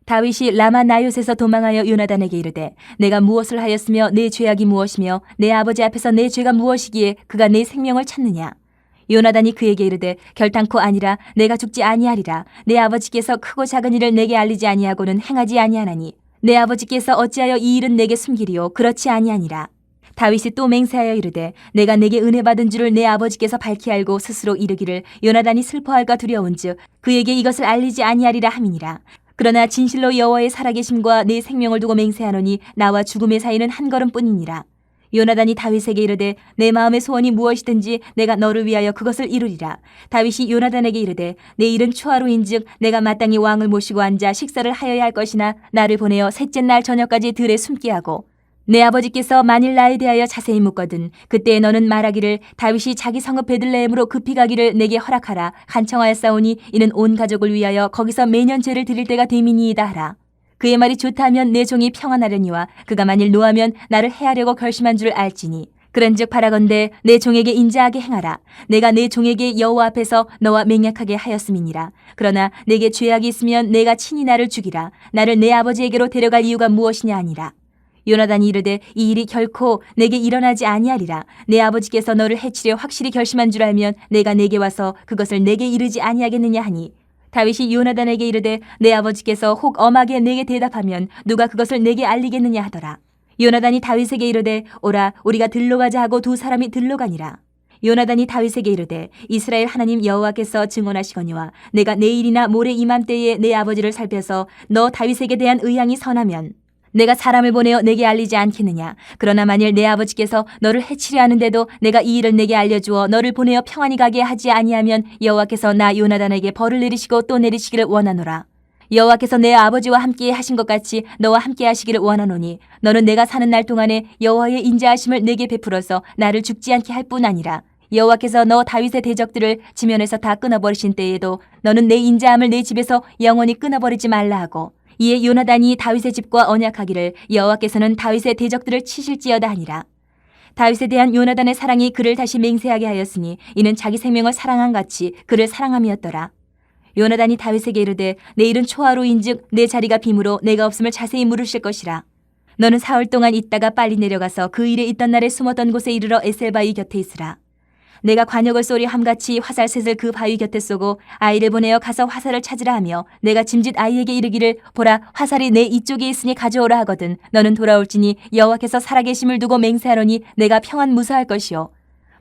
다윗이 라마 나요스에서 도망하여 요나단에게 이르되 내가 무엇을 하였으며 내 죄악이 무엇이며 내 아버지 앞에서 내 죄가 무엇이기에 그가 내 생명을 찾느냐. 요나단이 그에게 이르되 결단코 아니라 내가 죽지 아니하리라. 내 아버지께서 크고 작은 일을 내게 알리지 아니하고는 행하지 아니하나니 내 아버지께서 어찌하여 이 일은 내게 숨기리요. 그렇지 아니하니라. 다윗이 또 맹세하여 이르되 내가 내게 은혜 받은 줄을 내 아버지께서 밝히 알고 스스로 이르기를 요나단이 슬퍼할까 두려운즉 그에게 이것을 알리지 아니하리라 함이니라. 그러나 진실로 여호와의 살아계심과 내 생명을 두고 맹세하노니 나와 죽음의 사이는 한 걸음뿐이니라. 요나단이 다윗에게 이르되 내 마음의 소원이 무엇이든지 내가 너를 위하여 그것을 이루리라. 다윗이 요나단에게 이르되 내 일은 초하루인즉 내가 마땅히 왕을 모시고 앉아 식사를 하여야 할 것이나 나를 보내어 셋째 날 저녁까지 들에 숨게 하고 내 아버지께서 만일 나에 대하여 자세히 묻거든 그때 너는 말하기를 다윗이 자기 성읍 베들레헴으로 급히 가기를 내게 허락하라. 간청하였사오니 이는 온 가족을 위하여 거기서 매년 제를 드릴 때가 됨이니이다 하라. 그의 말이 좋다면 내 종이 평안하려니와 그가 만일 노하면 나를 해하려고 결심한 줄 알지니 그런즉 바라건대 내 종에게 인자하게 행하라. 내가 내 종에게 여호와 앞에서 너와 맹약하게 하였음이니라. 그러나 내게 죄악이 있으면 내가 친히 나를 죽이라. 나를 내 아버지에게로 데려갈 이유가 무엇이냐 하니라. 요나단이 이르되 이 일이 결코 내게 일어나지 아니하리라. 내 아버지께서 너를 해치려 확실히 결심한 줄 알면 내가 내게 와서 그것을 내게 이르지 아니하겠느냐 하니 다윗이 요나단에게 이르되 내 아버지께서 혹 엄하게 내게 대답하면 누가 그것을 내게 알리겠느냐 하더라. 요나단이 다윗에게 이르되 오라 우리가 들로 가자 하고 두 사람이 들로 가니라. 요나단이 다윗에게 이르되 이스라엘 하나님 여호와께서 증언하시거니와 내가 내일이나 모레 이맘때에 내 아버지를 살펴서 너 다윗에게 대한 의향이 선하면 내가 사람을 보내어 내게 알리지 않겠느냐. 그러나 만일 내 아버지께서 너를 해치려 하는데도 내가 이 일을 내게 알려주어 너를 보내어 평안히 가게 하지 아니하면 여호와께서 나 요나단에게 벌을 내리시고 또 내리시기를 원하노라. 여호와께서 내 아버지와 함께 하신 것 같이 너와 함께 하시기를 원하노니 너는 내가 사는 날 동안에 여호와의 인자하심을 내게 베풀어서 나를 죽지 않게 할 뿐 아니라 여호와께서 너 다윗의 대적들을 지면에서 다 끊어버리신 때에도 너는 내 인자함을 내 집에서 영원히 끊어버리지 말라 하고 이에 요나단이 다윗의 집과 언약하기를 여호와께서는 다윗의 대적들을 치실지어다 하니라. 다윗에 대한 요나단의 사랑이 그를 다시 맹세하게 하였으니 이는 자기 생명을 사랑한 같이 그를 사랑함이었더라. 요나단이 다윗에게 이르되 내일은 초하루인즉 내 자리가 빔으로 내가 없음을 자세히 물으실 것이라. 너는 사흘 동안 있다가 빨리 내려가서 그 일에 있던 날에 숨었던 곳에 이르러 에셀바위 곁에 있으라. 내가 관역을 쏘리 함같이 화살셋을 그 바위 곁에 쏘고 아이를 보내어 가서 화살을 찾으라 하며 내가 짐짓 아이에게 이르기를 보라 화살이 내 이쪽에 있으니 가져오라 하거든 너는 돌아올지니 여호와께서 살아계심을 두고 맹세하노니 내가 평안 무사할 것이요.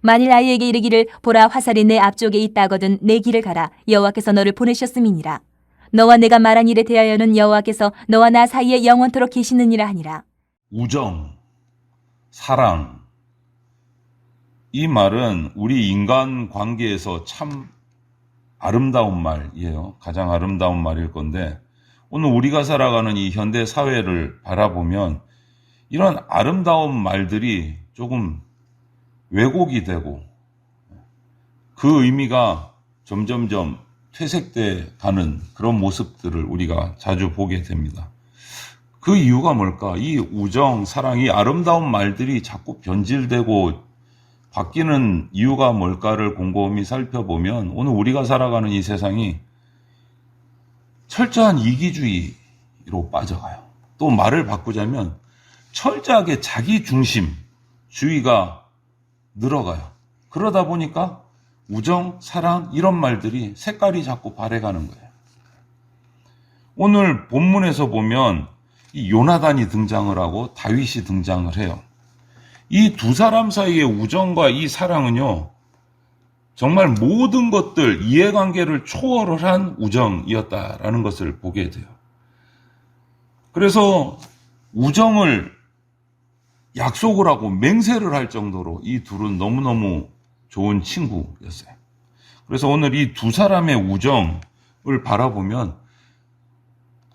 만일 아이에게 이르기를 보라 화살이 내 앞쪽에 있다 하거든 내 길을 가라. 여호와께서 너를 보내셨음이니라. 너와 내가 말한 일에 대하여는 여호와께서 너와 나 사이에 영원토록 계시느니라 하니라. 우정, 사랑, 이 말은 우리 인간 관계에서 참 아름다운 말이에요. 가장 아름다운 말일 건데 오늘 우리가 살아가는 이 현대 사회를 바라보면 이런 아름다운 말들이 조금 왜곡이 되고 그 의미가 점점점 퇴색돼 가는 그런 모습들을 우리가 자주 보게 됩니다. 그 이유가 뭘까? 이 우정, 사랑, 이 아름다운 말들이 자꾸 변질되고 바뀌는 이유가 뭘까를 곰곰이 살펴보면 오늘 우리가 살아가는 이 세상이 철저한 이기주의로 빠져가요. 또 말을 바꾸자면 철저하게 자기중심주의가 늘어가요. 그러다 보니까 우정, 사랑 이런 말들이 색깔이 자꾸 바래가는 거예요. 오늘 본문에서 보면 이 요나단이 등장을 하고 다윗이 등장을 해요. 이 두 사람 사이의 우정과 이 사랑은요, 정말 모든 것들, 이해관계를 초월을 한 우정이었다라는 것을 보게 돼요. 그래서 우정을 약속을 하고 맹세를 할 정도로 이 둘은 너무너무 좋은 친구였어요. 그래서 오늘 이 두 사람의 우정을 바라보면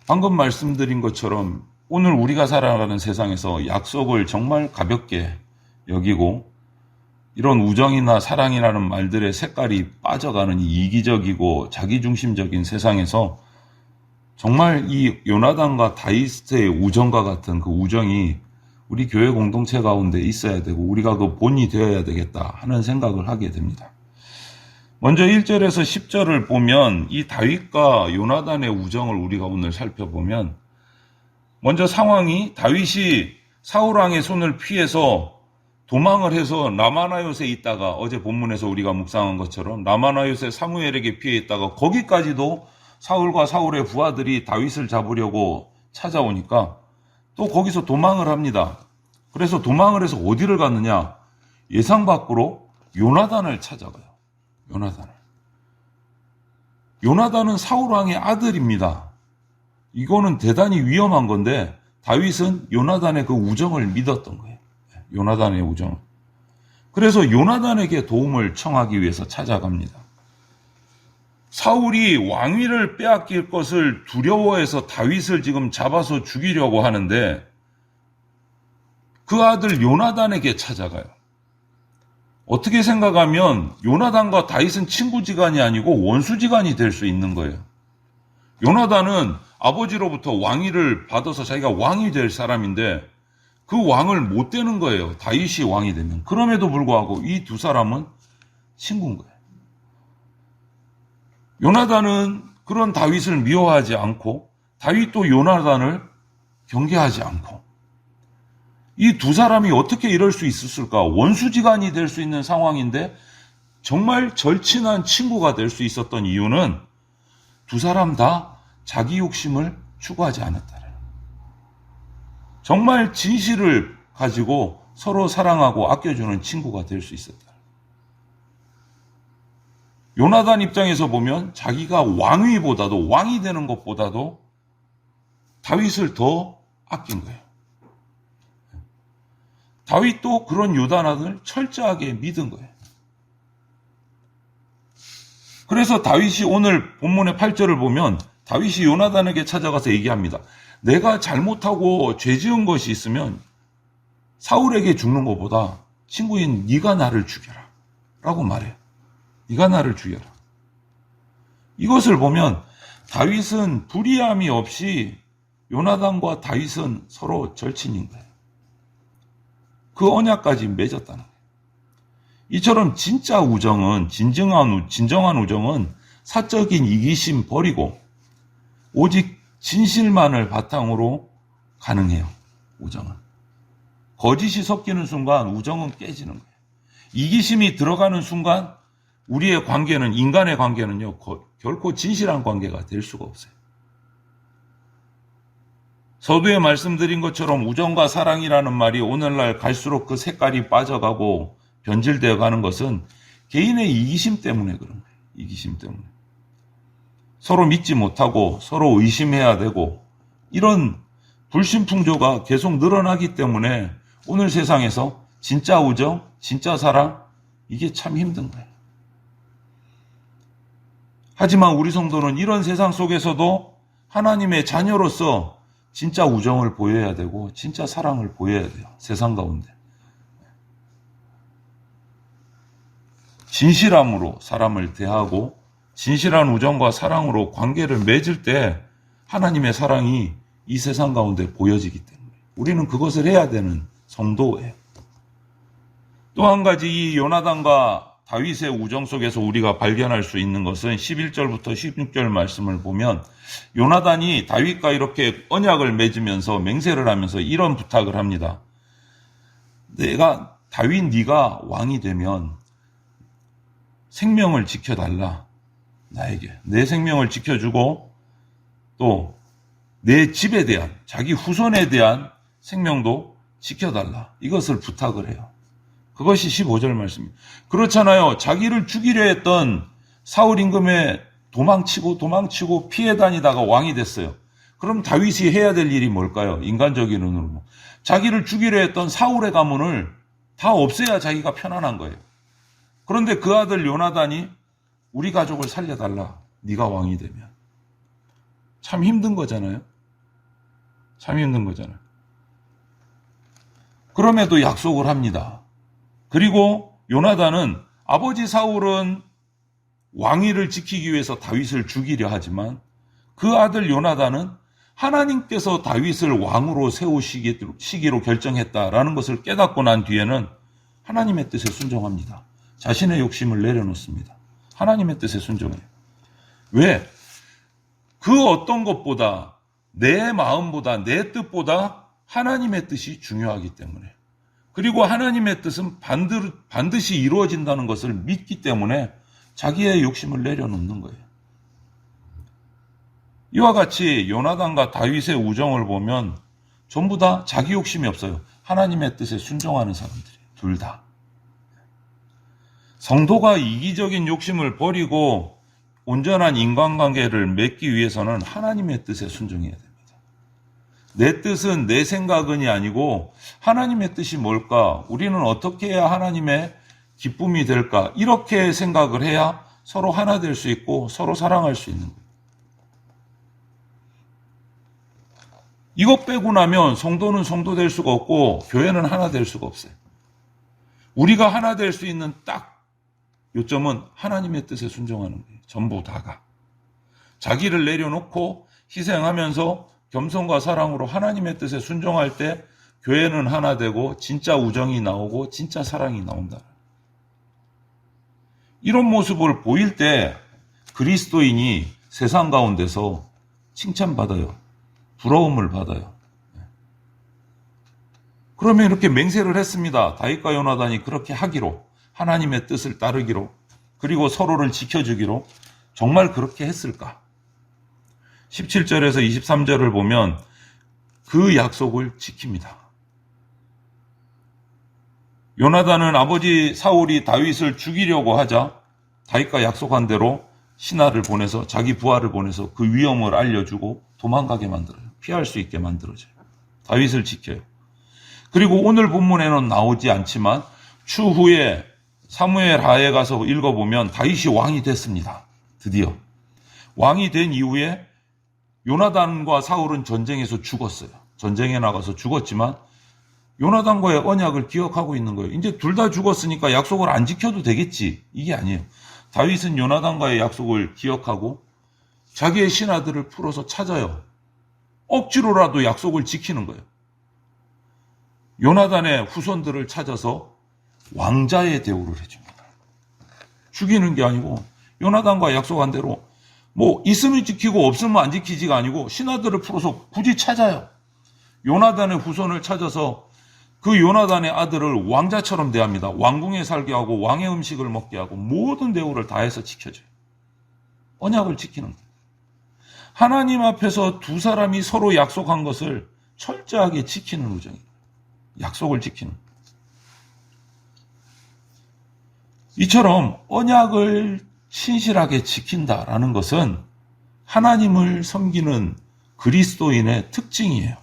방금 말씀드린 것처럼 오늘 우리가 살아가는 세상에서 약속을 정말 가볍게 여기고 이런 우정이나 사랑이라는 말들의 색깔이 빠져가는 이 이기적이고 자기중심적인 세상에서 정말 이 요나단과 다윗의 우정과 같은 그 우정이 우리 교회 공동체 가운데 있어야 되고 우리가 그 본이 되어야 되겠다 하는 생각을 하게 됩니다. 먼저 1절에서 10절을 보면 이 다윗과 요나단의 우정을 우리가 오늘 살펴보면 먼저 상황이 다윗이 사울왕의 손을 피해서 도망을 해서 라마나요스에 있다가 어제 본문에서 우리가 묵상한 것처럼 라마나요스의 사무엘에게 피해 있다가 거기까지도 사울과 사울의 부하들이 다윗을 잡으려고 찾아오니까 또 거기서 도망을 합니다. 그래서 도망을 해서 어디를 갔느냐? 예상 밖으로 요나단을 찾아가요. 요나단은 사울왕의 아들입니다. 이거는 대단히 위험한 건데 다윗은 요나단의 그 우정을 믿었던 거예요. 요나단의 우정. 그래서 요나단에게 도움을 청하기 위해서 찾아갑니다. 사울이 왕위를 빼앗길 것을 두려워해서 다윗을 지금 잡아서 죽이려고 하는데 그 아들 요나단에게 찾아가요. 어떻게 생각하면 요나단과 다윗은 친구지간이 아니고 원수지간이 될 수 있는 거예요. 요나단은 아버지로부터 왕위를 받아서 자기가 왕이 될 사람인데 그 왕을 못 되는 거예요. 다윗이 왕이 되면. 그럼에도 불구하고 이 두 사람은 친구인 거예요. 요나단은 그런 다윗을 미워하지 않고 다윗도 요나단을 경계하지 않고 이 두 사람이 어떻게 이럴 수 있었을까? 원수지간이 될 수 있는 상황인데 정말 절친한 친구가 될 수 있었던 이유는 두 사람 다 자기 욕심을 추구하지 않았다. 정말 진실을 가지고 서로 사랑하고 아껴주는 친구가 될 수 있었다. 요나단 입장에서 보면 자기가 왕위보다도 왕이 되는 것보다도 다윗을 더 아낀 거예요. 다윗도 그런 요나단을 철저하게 믿은 거예요. 그래서 다윗이 오늘 본문의 8절을 보면 다윗이 요나단에게 찾아가서 얘기합니다. 내가 잘못하고 죄 지은 것이 있으면 사울에게 죽는 것보다 친구인 네가 나를 죽여라 라고 말해요. 네가 나를 죽여라. 이것을 보면 다윗은 불의함이 없이 요나단과 다윗은 서로 절친인 거예요. 그 언약까지 맺었다는 거예요. 이처럼 진짜 우정은 진정한 우정은 사적인 이기심 버리고 오직 진실만을 바탕으로 가능해요. 우정은. 거짓이 섞이는 순간 우정은 깨지는 거예요. 이기심이 들어가는 순간 우리의 관계는 인간의 관계는요 결코 진실한 관계가 될 수가 없어요. 서두에 말씀드린 것처럼 우정과 사랑이라는 말이 오늘날 갈수록 그 색깔이 빠져가고 변질되어 가는 것은 개인의 이기심 때문에 그런 거예요. 이기심 때문에. 서로 믿지 못하고 서로 의심해야 되고 이런 불신풍조가 계속 늘어나기 때문에 오늘 세상에서 진짜 우정, 진짜 사랑 이게 참 힘든 거예요. 하지만 우리 성도는 이런 세상 속에서도 하나님의 자녀로서 진짜 우정을 보여야 되고 진짜 사랑을 보여야 돼요. 세상 가운데. 진실함으로 사람을 대하고 진실한 우정과 사랑으로 관계를 맺을 때 하나님의 사랑이 이 세상 가운데 보여지기 때문에 우리는 그것을 해야 되는 성도예요. 또 한 가지 이 요나단과 다윗의 우정 속에서 우리가 발견할 수 있는 것은 11절부터 16절 말씀을 보면 요나단이 다윗과 이렇게 언약을 맺으면서 맹세를 하면서 이런 부탁을 합니다. 다윗 네가 왕이 되면 생명을 지켜달라. 나에게 내 생명을 지켜주고 또 내 집에 대한 자기 후손에 대한 생명도 지켜달라. 이것을 부탁을 해요. 그것이 15절 말씀입니다. 그렇잖아요. 자기를 죽이려 했던 사울 임금에 도망치고 피해 다니다가 왕이 됐어요. 그럼 다윗이 해야 될 일이 뭘까요? 인간적인 눈으로. 자기를 죽이려 했던 사울의 가문을 다 없애야 자기가 편안한 거예요. 그런데 그 아들 요나단이 우리 가족을 살려달라. 네가 왕이 되면. 참 힘든 거잖아요. 참 힘든 거잖아요. 그럼에도 약속을 합니다. 그리고 요나단은 아버지 사울은 왕위를 지키기 위해서 다윗을 죽이려 하지만 그 아들 요나단은 하나님께서 다윗을 왕으로 세우시기로 결정했다라는 것을 깨닫고 난 뒤에는 하나님의 뜻에 순종합니다. 자신의 욕심을 내려놓습니다. 하나님의 뜻에 순종해요. 왜? 그 어떤 것보다 내 마음보다 내 뜻보다 하나님의 뜻이 중요하기 때문에, 그리고 하나님의 뜻은 반드시 이루어진다는 것을 믿기 때문에 자기의 욕심을 내려놓는 거예요. 이와 같이 요나단과 다윗의 우정을 보면 전부 다 자기 욕심이 없어요. 하나님의 뜻에 순종하는 사람들이에요. 둘 다. 성도가 이기적인 욕심을 버리고 온전한 인간관계를 맺기 위해서는 하나님의 뜻에 순종해야 됩니다. 내 뜻은 내 생각은이 아니고 하나님의 뜻이 뭘까? 우리는 어떻게 해야 하나님의 기쁨이 될까? 이렇게 생각을 해야 서로 하나 될 수 있고 서로 사랑할 수 있는 거예요. 이것 빼고 나면 성도는 성도 될 수가 없고 교회는 하나 될 수가 없어요. 우리가 하나 될 수 있는 딱 요점은 하나님의 뜻에 순종하는 거예요. 전부 다가. 자기를 내려놓고 희생하면서 겸손과 사랑으로 하나님의 뜻에 순종할 때 교회는 하나 되고 진짜 우정이 나오고 진짜 사랑이 나온다. 이런 모습을 보일 때 그리스도인이 세상 가운데서 칭찬받아요. 부러움을 받아요. 그러면 이렇게 맹세를 했습니다. 다윗과 요나단이 그렇게 하기로, 하나님의 뜻을 따르기로, 그리고 서로를 지켜주기로. 정말 그렇게 했을까? 17절에서 23절을 보면 그 약속을 지킵니다. 요나단은 아버지 사울이 다윗을 죽이려고 하자 다윗과 약속한 대로 신하를 보내서, 자기 부하를 보내서 그 위험을 알려주고 도망가게 만들어요. 피할 수 있게 만들어져요. 다윗을 지켜요. 그리고 오늘 본문에는 나오지 않지만 추후에 사무엘 하에 가서 읽어보면 다윗이 왕이 됐습니다. 드디어. 왕이 된 이후에 요나단과 사울은 전쟁에서 죽었어요. 전쟁에 나가서 죽었지만 요나단과의 언약을 기억하고 있는 거예요. 이제 둘 다 죽었으니까 약속을 안 지켜도 되겠지. 이게 아니에요. 다윗은 요나단과의 약속을 기억하고 자기의 신하들을 풀어서 찾아요. 억지로라도 약속을 지키는 거예요. 요나단의 후손들을 찾아서 왕자의 대우를 해줍니다. 죽이는 게 아니고 요나단과 약속한 대로 뭐 있으면 지키고 없으면 안 지키지가 아니고 신하들을 풀어서 굳이 찾아요. 요나단의 후손을 찾아서 그 요나단의 아들을 왕자처럼 대합니다. 왕궁에 살게 하고 왕의 음식을 먹게 하고 모든 대우를 다해서 지켜줘요. 언약을 지키는 거예요. 하나님 앞에서 두 사람이 서로 약속한 것을 철저하게 지키는 우정이에요. 약속을 지키는. 이처럼 언약을 신실하게 지킨다라는 것은 하나님을 섬기는 그리스도인의 특징이에요.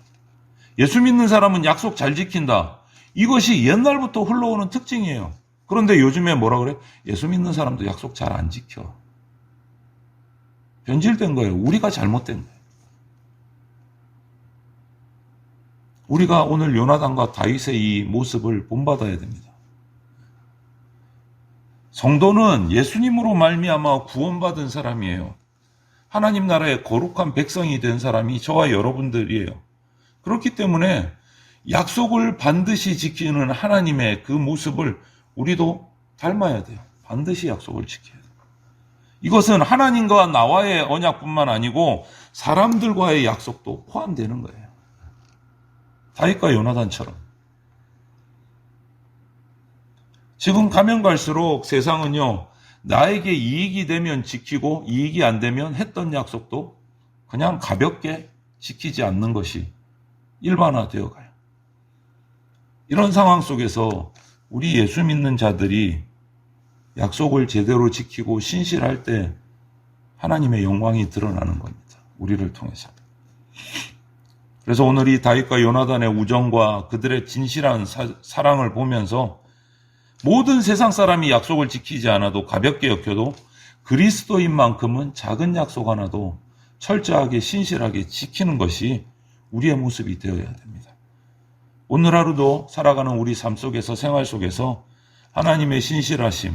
예수 믿는 사람은 약속 잘 지킨다. 이것이 옛날부터 흘러오는 특징이에요. 그런데 요즘에 뭐라 그래? 예수 믿는 사람도 약속 잘 안 지켜. 변질된 거예요. 우리가 잘못된 거예요. 우리가 오늘 요나단과 다윗의 이 모습을 본받아야 됩니다. 성도는 예수님으로 말미암아 구원받은 사람이에요. 하나님 나라의 거룩한 백성이 된 사람이 저와 여러분들이에요. 그렇기 때문에 약속을 반드시 지키는 하나님의 그 모습을 우리도 닮아야 돼요. 반드시 약속을 지켜야 돼요. 이것은 하나님과 나와의 언약뿐만 아니고 사람들과의 약속도 포함되는 거예요. 다윗과 요나단처럼. 지금 가면 갈수록 세상은요, 나에게 이익이 되면 지키고 이익이 안 되면 했던 약속도 그냥 가볍게 지키지 않는 것이 일반화되어 가요. 이런 상황 속에서 우리 예수 믿는 자들이 약속을 제대로 지키고 신실할 때 하나님의 영광이 드러나는 겁니다. 우리를 통해서. 그래서 오늘 이 다윗과 요나단의 우정과 그들의 진실한 사랑을 보면서 모든 세상 사람이 약속을 지키지 않아도 가볍게 여겨도 그리스도인만큼은 작은 약속 하나도 철저하게 신실하게 지키는 것이 우리의 모습이 되어야 됩니다. 오늘 하루도 살아가는 우리 삶 속에서, 생활 속에서 하나님의 신실하심,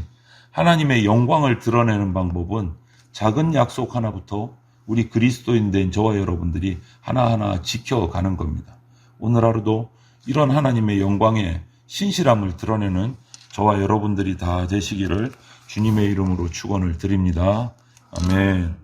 하나님의 영광을 드러내는 방법은 작은 약속 하나부터 우리 그리스도인 된 저와 여러분들이 하나하나 지켜가는 겁니다. 오늘 하루도 이런 하나님의 영광의 신실함을 드러내는 저와 여러분들이 다 되시기를 주님의 이름으로 축원을 드립니다. 아멘.